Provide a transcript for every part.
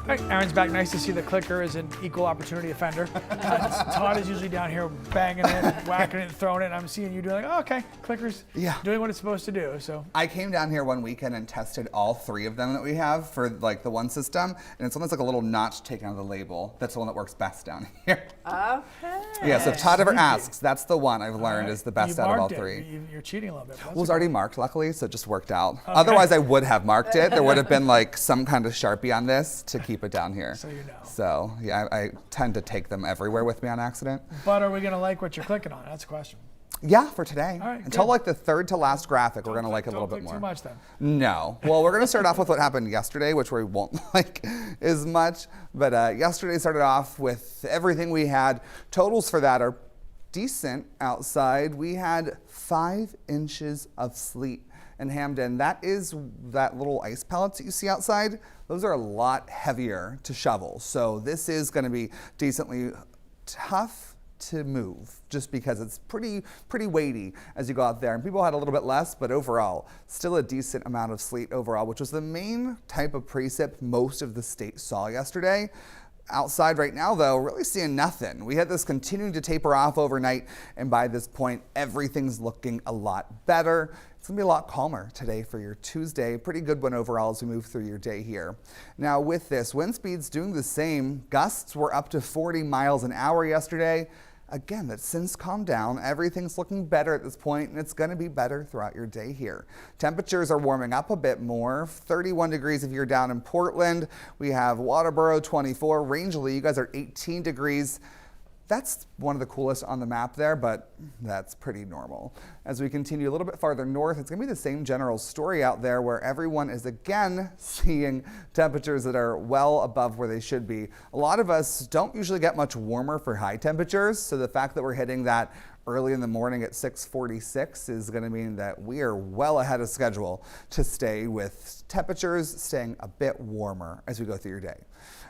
All right, Aaron's back. Nice to see the clicker is an equal opportunity offender. Todd is usually down here banging it, whacking it, and throwing it. And I'm seeing you doing like, oh, okay, clicker's doing what it's supposed to do. So I came down here one weekend and tested all 3 of them that we have for like the one system, and it's almost like a little notch taken out of the label. That's the one that works best down here. Okay. Yeah, so if Todd ever asks, that's the one I've learned is the best out of all 3. You're cheating a little bit. Well, it was already marked, luckily, so it just worked out. Okay. Otherwise, I would have marked it. There would have been like some kind of Sharpie on this to keep it down here. So you know. So yeah, I tend to take them everywhere with me on accident. But are we gonna like what you're clicking on? That's the question. Yeah, for today. All right, until good. like the 3rd to last graphic, we're gonna like a little bit more. Too much then. No. Well, we're gonna start off with what happened yesterday, which we won't like as much. But yesterday started off with everything we had. Totals for that are decent outside. We had 5 inches of sleet in Hamden. That is that little ice pellets that you see outside. Those are a lot heavier to shovel. So this is gonna be decently tough to move just because it's pretty weighty as you go out there. And people had a little bit less, but overall, still a decent amount of sleet overall, which was the main type of precip most of the state saw yesterday. Outside right now, though, really seeing nothing. We had this continuing to taper off overnight, and by this point, everything's looking a lot better. It's gonna be a lot calmer today for your Tuesday. Pretty good one overall as we move through your day here. Now with this, wind speeds doing the same. Gusts were up to 40 miles an hour yesterday. Again, that's since calmed down. Everything's looking better at this point, and it's going to be better throughout your day here. Temperatures are warming up a bit more. 31 degrees if you're down in Portland. We have Waterboro 24. Rangeley, you guys are 18 degrees. That's one of the coolest on the map there, but that's pretty normal. As we continue a little bit farther north, it's gonna be the same general story out there where everyone is again seeing temperatures that are well above where they should be. A lot of us don't usually get much warmer for high temperatures, so the fact that we're hitting that early in the morning at 6:46 is going to mean that we are well ahead of schedule to stay with temperatures staying a bit warmer as we go through your day.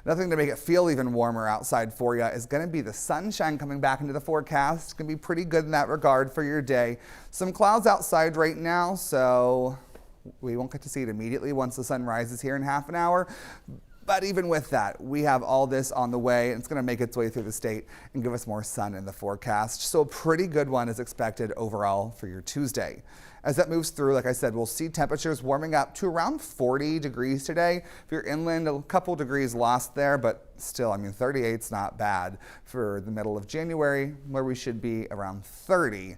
Nothing to make it feel even warmer outside for you is going to be the sunshine coming back into the forecast. It's going to be pretty good in that regard for your day. Some clouds outside right now, so we won't get to see it immediately once the sun rises here in half an hour. But even with that, we have all this on the way, and it's going to make its way through the state and give us more sun in the forecast. So a pretty good one is expected overall for your Tuesday. As that moves through, like I said, we'll see temperatures warming up to around 40 degrees today. If you're inland, a couple degrees lost there, but still, I mean, 38's not bad for the middle of January, where we should be around 30.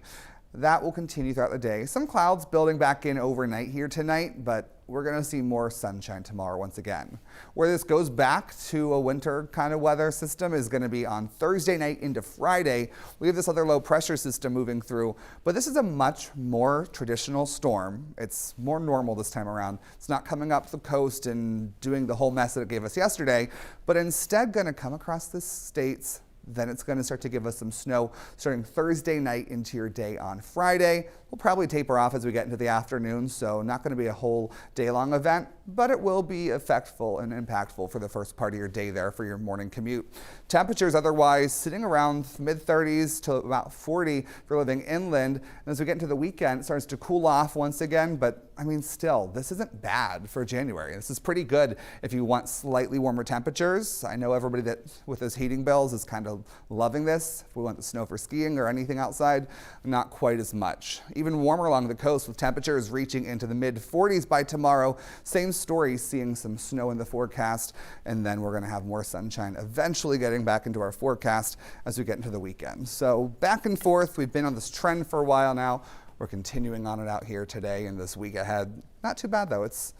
That will continue throughout the day. Some clouds building back in overnight here tonight, but we're going to see more sunshine tomorrow once again. Where this goes back to a winter kind of weather system is going to be on Thursday night into Friday. We have this other low pressure system moving through, but this is a much more traditional storm. It's more normal this time around. It's not coming up the coast and doing the whole mess that it gave us yesterday, but instead going to come across the states. Then it's going to start to give us some snow starting Thursday night into your day on Friday. We'll probably taper off as we get into the afternoon, so not going to be a whole day-long event, but it will be effectful and impactful for the first part of your day there for your morning commute. Temperatures otherwise sitting around mid-30s to about 40 if you're living inland. And as we get into the weekend, it starts to cool off once again, but I mean, still, this isn't bad for January. This is pretty good if you want slightly warmer temperatures. I know everybody that with those heating bills is kind of loving this. If we want the snow for skiing or anything outside, not quite as much. Even warmer along the coast with temperatures reaching into the mid-40s by tomorrow. Same story, seeing some snow in the forecast, and then we're going to have more sunshine eventually getting back into our forecast as we get into the weekend. So back and forth, we've been on this trend for a while now. We're continuing on it out here today and this week ahead. Not too bad though. It's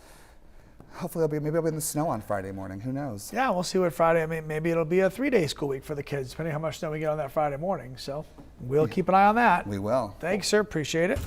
hopefully maybe I'll be in the snow on Friday morning. Who knows? Yeah, we'll see what Friday. I mean, maybe it'll be a 3-day school week for the kids, depending how much snow we get on that Friday morning. So we'll keep an eye on that. We will. Thanks, sir. Appreciate it.